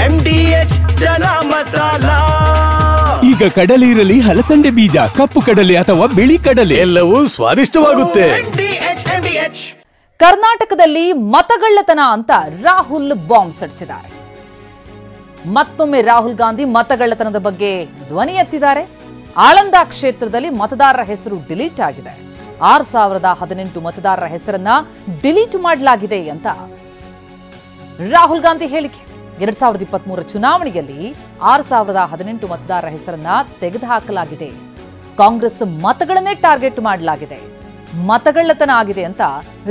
MDH ಜನ ಮಸಾಲ. ಈಗ ಕಡಲೆ ಇರಲಿ, ಹಲಸಂದೆ ಬೀಜ, ಕಪ್ಪು ಕಡಲೆ ಅಥವಾ ಬಿಳಿ ಕಡಲೆ, ಎಲ್ಲವೂ ಸ್ವಾದಿಷ್ಟವಾಗುತ್ತೆ. MDH. ಕರ್ನಾಟಕದಲ್ಲಿ ಮತಗಳ್ಳತನ ಅಂತ ರಾಹುಲ್ ಬಾಂಬ್ ಸಿಡಿಸಿದ್ದಾರೆ. ಮತ್ತೊಮ್ಮೆ ರಾಹುಲ್ ಗಾಂಧಿ ಮತಗಳ್ಳತನದ ಬಗ್ಗೆ ಧ್ವನಿ ಎತ್ತಿದ್ದಾರೆ. ಆಳಂದ ಕ್ಷೇತ್ರದಲ್ಲಿ ಮತದಾರರ ಹೆಸರು ಡಿಲೀಟ್ ಆಗಿದೆ. 6018 ಮತದಾರರ ಹೆಸರನ್ನ ಡಿಲೀಟ್ ಮಾಡಲಾಗಿದೆ ಅಂತ ರಾಹುಲ್ ಗಾಂಧಿ ಹೇಳಿಕೆ. 2023 ಚುನಾವಣೆಯಲ್ಲಿ 6018 ಮತದಾರರ ಹೆಸರನ್ನ ತೆಗೆದುಹಾಕಲಾಗಿದೆ. ಕಾಂಗ್ರೆಸ್ ಮತಗಳನ್ನೇ ಟಾರ್ಗೆಟ್ ಮಾಡಲಾಗಿದೆ, ಮತಗಳ್ಳತನ ಆಗಿದೆ ಅಂತ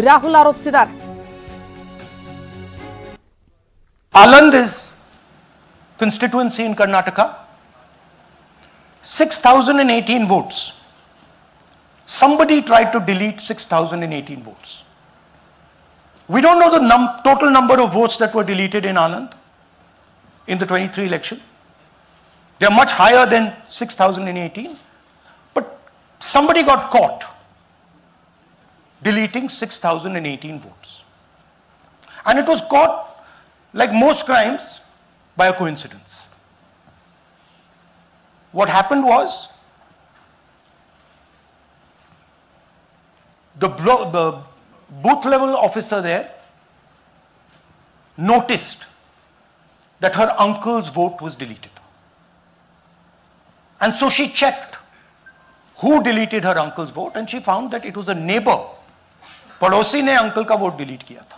ರಾಹುಲ್ ಆರೋಪಿಸಿದ್ದಾರೆ. Aland is constituency in Karnataka. 6018 votes. Somebody tried to delete 6018 votes. We don't know the total number of votes that were deleted in Aland in the 23 election. They are much higher than 6018. But somebody got caught deleting 6018 votes. And it was caught, like most crimes, by a coincidence. What happened was, the booth level officer there noticed that her uncle's vote was deleted. And so she checked who deleted her uncle's vote, and she found that it was a neighbor. पड़ोसी ने uncle का vote delete किया था.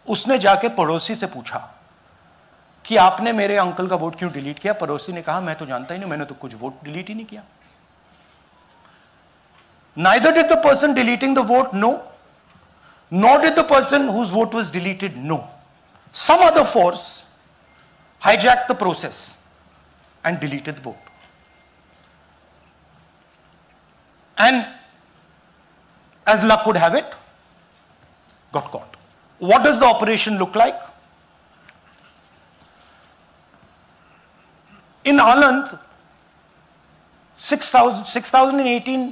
उसने जाके पड़ोसी से पूछा कि आपने मेरे अंकल का वोट क्यों डिलीट किया. पड़ोसी ने कहा मैं तो जानता ही नहीं, मैंने तो कुछ वोट डिलीट ही नहीं किया. Neither did the person deleting the vote know, nor did the person whose vote was deleted know. Some other force hijacked the process and deleted the vote. And as luck would have it, got caught. What does the operation look like? In Aland, 6,018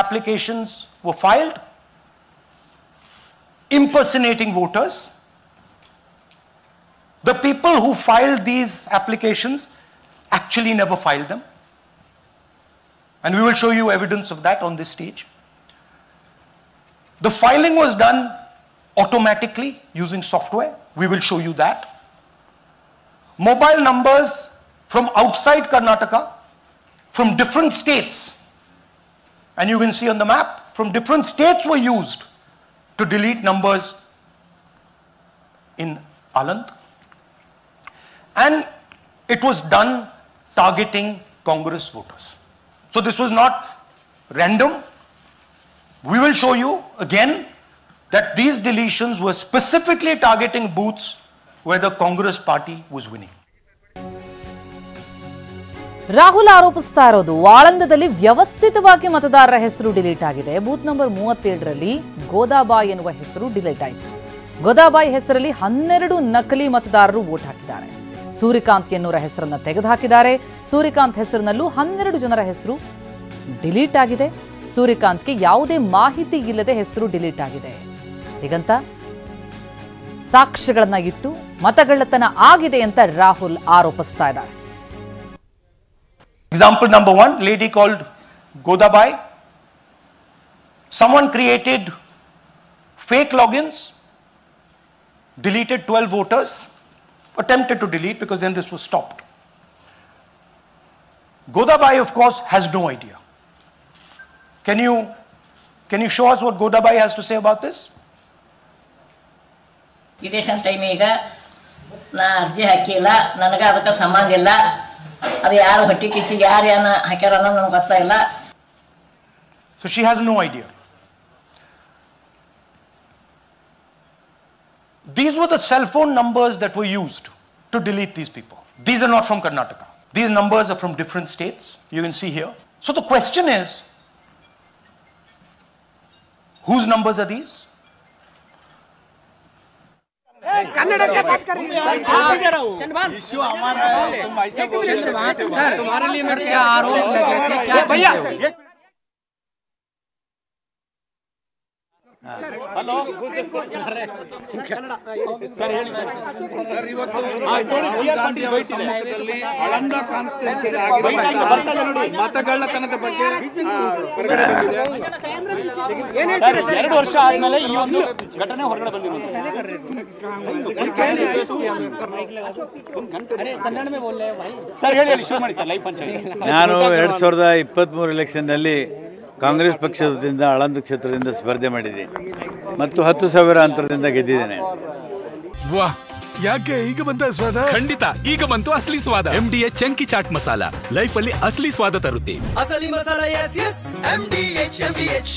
applications were filed, impersonating voters. The people who filed these applications actually never filed them. And we will show you evidence of that on this stage. The filing was done automatically using software. We will show you that. Mobile numbers from outside Karnataka, from different states, and you can see on the map, from different states were used to delete numbers in Aland. And it was done targeting Congress voters. So this was not random. We will show you again that these deletions were specifically targeting booths where the Congress party was winning. Rahul ಆರೋಪಿಸ್ತಾ ಇರೋದು ಆಳಂದದಲ್ಲಿ ವ್ಯವಸ್ಥಿತವಾಗಿ ಮತದಾರರ ಹೆಸರು delete ಆಗಿದೆ. Booth number 37ರಲ್ಲಿ Godabai ಎನ್ನುವ ಹೆಸರು delete ಆಯಿತು. ಗೋದಾಬಾಯಿ ಹೆಸರಲ್ಲಿ 12 ನಕಲಿ ಮತದಾರರು ವೋಟ್ ಹಾಕಿದ್ದಾರೆ. ಸೂರ್ಯಕಾಂತ್ ಎನ್ನುವರ ಹೆಸರನ್ನ ತೆಗೆದುಹಾಕಿದ್ದಾರೆ. ಸೂರ್ಯಕಾಂತ್ ಹೆಸರಿನಲ್ಲೂ 12 ಜನರ ಹೆಸರು ಡಿಲೀಟ್ ಆಗಿದೆ. ಸೂರ್ಯಕಾಂತ್ಗೆ ಯಾವುದೇ ಮಾಹಿತಿ ಇಲ್ಲದೆ ಹೆಸರು ಡಿಲೀಟ್ ಆಗಿದೆ. ಹೀಗಂತ ಸಾಕ್ಷ್ಯಗಳನ್ನ ಇಟ್ಟು ಮತಗಳ್ಳತನ ಆಗಿದೆ ಅಂತ ರಾಹುಲ್ ಆರೋಪಿಸ್ತಾ ಇದ್ದಾರೆ. Example number 1, lady called Godabai. Someone created fake logins, deleted 12 voters, attempted to delete because then this was stopped. Godabai, of course, has no idea. Can you show us what Godabai has to say about this? Election time ಈಗ ನಾ ಅರ್ಜಿ ಹಾಕಿಲ್ಲ, ನನಗೆ ಅದಕ್ಕೆ ಸಂಬಂಧ ಇಲ್ಲ. ಅದು ಯಾರು ಹೊಟ್ಟಿ ಕಿಚ್ಚಿಗೆ ಯಾರು ಏನ ಹಾಕ್ಯಾರ ಅನ್ನೋದು ನನಗೆ ಗೊತ್ತಾಗಿಲ್ಲ. So she has no idea. These were the cell phone numbers that were used to delete these people. These are not from Karnataka. These numbers are from different states. You can see here. So the question is, whose numbers are these? Kannada बात करिए। Issue हमारा है, तुम ऐसे बोल रहे हो sir, तुम्हारे लिए मेरे क्या आरोप लगे थे, क्या भैया ಆಳಂದ ಕಾನ್ಸ್ಟಿಟ್ಯೂನ್ಸಿ ಮತಗಳ್ಳತನದ ಬಗ್ಗೆ ಹೊರಗಡೆ 2 ವರ್ಷ ಆದ್ಮೇಲೆ ಈ ಒಂದು ಘಟನೆ ಹೊರಗಡೆ ಬಂದಿರೋದು. ಸರ್ ಹೇಳಿ ಶುರು ಮಾಡಿ ಸರ್ ಲೈವ್ ಪಂಚಾಯತ್. ನಾನು 2023 ಎಲೆಕ್ಷನ್ನಲ್ಲಿ ಕಾಂಗ್ರೆಸ್ ಪಕ್ಷದ ವತಿಯಿಂದ ಆಳಂದ ಕ್ಷೇತ್ರದಿಂದ ಸ್ಪರ್ಧೆ ಮಾಡಿದೆ ಮತ್ತು 10,000 ಅಂತರದಿಂದ ಗೆದ್ದಿದ್ದೇನೆ. ವಾಹ್, ಯಾಕೆ ಈಗ ಬಂತ ಸ್ವಾದ? ಖಂಡಿತ ಈಗ ಬಂತು ಅಸಲಿ ಸ್ವಾದ. MDH chunky chaat masala life ಅಲ್ಲಿ ಅಸಲಿ ಸ್ವಾದ ತರುತ್ತೆ. ಅಸಲಿ ಮಸಾಲ, ಎಸ್ ಎಸ್ MDH.